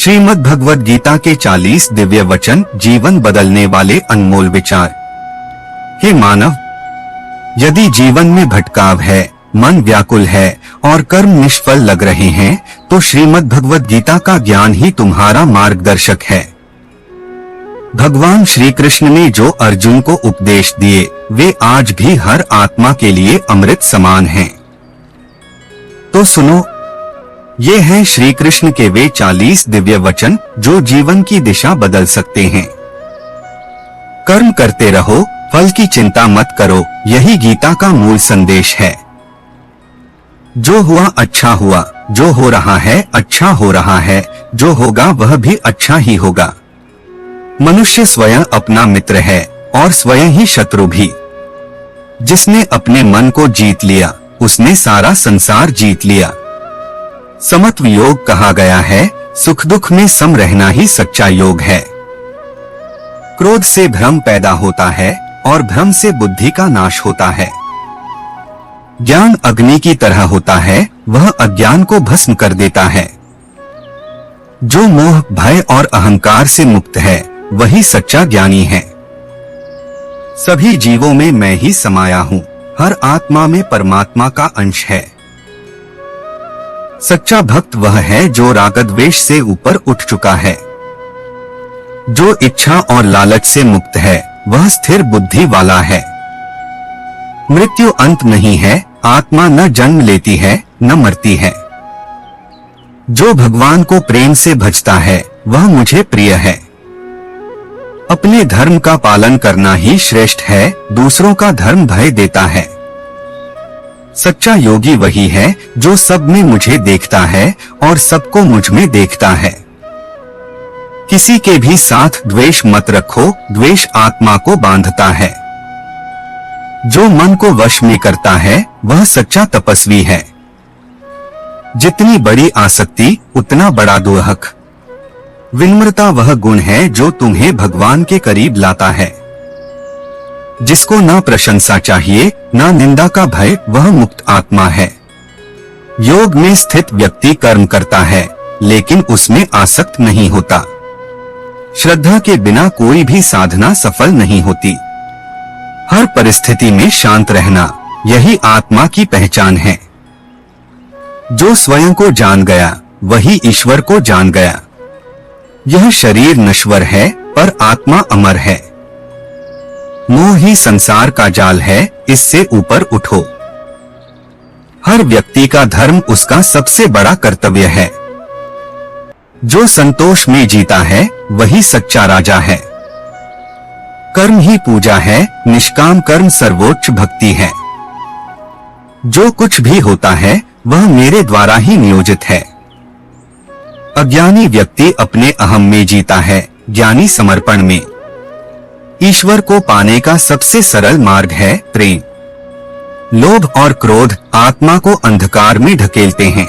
श्रीमद् भगवद गीता के 40 दिव्य वचन, जीवन बदलने वाले अनमोल विचार। हे मानव, यदि जीवन में भटकाव है, मन व्याकुल है और कर्म निष्फल लग रहे हैं, तो श्रीमद् भगवद गीता का ज्ञान ही तुम्हारा मार्गदर्शक है। भगवान श्री कृष्ण ने जो अर्जुन को उपदेश दिए, वे आज भी हर आत्मा के लिए अमृत समान हैं। तो सुनो, ये हैं श्री कृष्ण के वे 40 दिव्य वचन जो जीवन की दिशा बदल सकते हैं। कर्म करते रहो, फल की चिंता मत करो, यही गीता का मूल संदेश है। जो हुआ अच्छा हुआ, जो हो रहा है अच्छा हो रहा है, जो होगा वह भी अच्छा ही होगा। मनुष्य स्वयं अपना मित्र है और स्वयं ही शत्रु भी। जिसने अपने मन को जीत लिया, उसने सारा संसार जीत लिया। समत्व योग कहा गया है, सुख दुख में सम रहना ही सच्चा योग है। क्रोध से भ्रम पैदा होता है और भ्रम से बुद्धि का नाश होता है। ज्ञान अग्नि की तरह होता है, वह अज्ञान को भस्म कर देता है। जो मोह, भय और अहंकार से मुक्त है, वही सच्चा ज्ञानी है। सभी जीवों में मैं ही समाया हूँ, हर आत्मा में परमात्मा का अंश है। सच्चा भक्त वह है जो रागद्वेष से ऊपर उठ चुका है। जो इच्छा और लालच से मुक्त है, वह स्थिर बुद्धि वाला है। मृत्यु अंत नहीं है, आत्मा न जन्म लेती है न मरती है। जो भगवान को प्रेम से भजता है, वह मुझे प्रिय है। अपने धर्म का पालन करना ही श्रेष्ठ है, दूसरों का धर्म भय देता है। सच्चा योगी वही है जो सब में मुझे देखता है और सबको मुझ में देखता है। किसी के भी साथ द्वेष मत रखो, द्वेष आत्मा को बांधता है। जो मन को वश में करता है, वह सच्चा तपस्वी है। जितनी बड़ी आसक्ति, उतना बड़ा दुहक। विनम्रता वह गुण है जो तुम्हें भगवान के करीब लाता है। जिसको न प्रशंसा चाहिए, न निंदा का भय, वह मुक्त आत्मा है। योग में स्थित व्यक्ति कर्म करता है, लेकिन उसमें आसक्त नहीं होता। श्रद्धा के बिना कोई भी साधना सफल नहीं होती। हर परिस्थिति में शांत रहना, यही आत्मा की पहचान है। जो स्वयं को जान गया, वही ईश्वर को जान गया। यह शरीर नश्वर है, पर आत्मा अमर है। मोह ही संसार का जाल है, इससे ऊपर उठो। हर व्यक्ति का धर्म उसका सबसे बड़ा कर्तव्य है। जो संतोष में जीता है, वही सच्चा राजा है। कर्म ही पूजा है, निष्काम कर्म सर्वोच्च भक्ति है। जो कुछ भी होता है, वह मेरे द्वारा ही नियोजित है। अज्ञानी व्यक्ति अपने अहम में जीता है, ज्ञानी समर्पण में। ईश्वर को पाने का सबसे सरल मार्ग है प्रेम। लोभ और क्रोध आत्मा को अंधकार में ढकेलते हैं।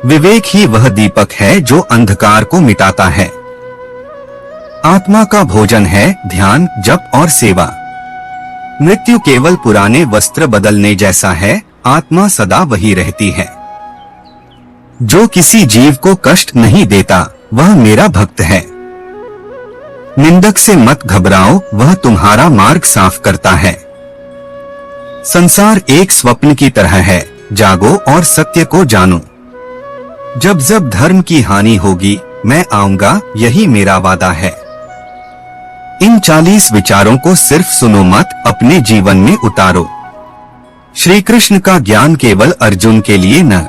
विवेक ही वह दीपक है जो अंधकार को मिटाता है। आत्मा का भोजन है ध्यान, जप और सेवा। मृत्यु केवल पुराने वस्त्र बदलने जैसा है, आत्मा सदा वही रहती है। जो किसी जीव को कष्ट नहीं देता, वह मेरा भक्त है। निंदक से मत घबराओ, वह तुम्हारा मार्ग साफ करता है। संसार एक स्वप्न की तरह है, जागो और सत्य को जानो। जब जब धर्म की हानि होगी, मैं आऊंगा, यही मेरा वादा है। इन 40 विचारों को सिर्फ सुनो मत, अपने जीवन में उतारो। श्री कृष्ण का ज्ञान केवल अर्जुन के लिए न,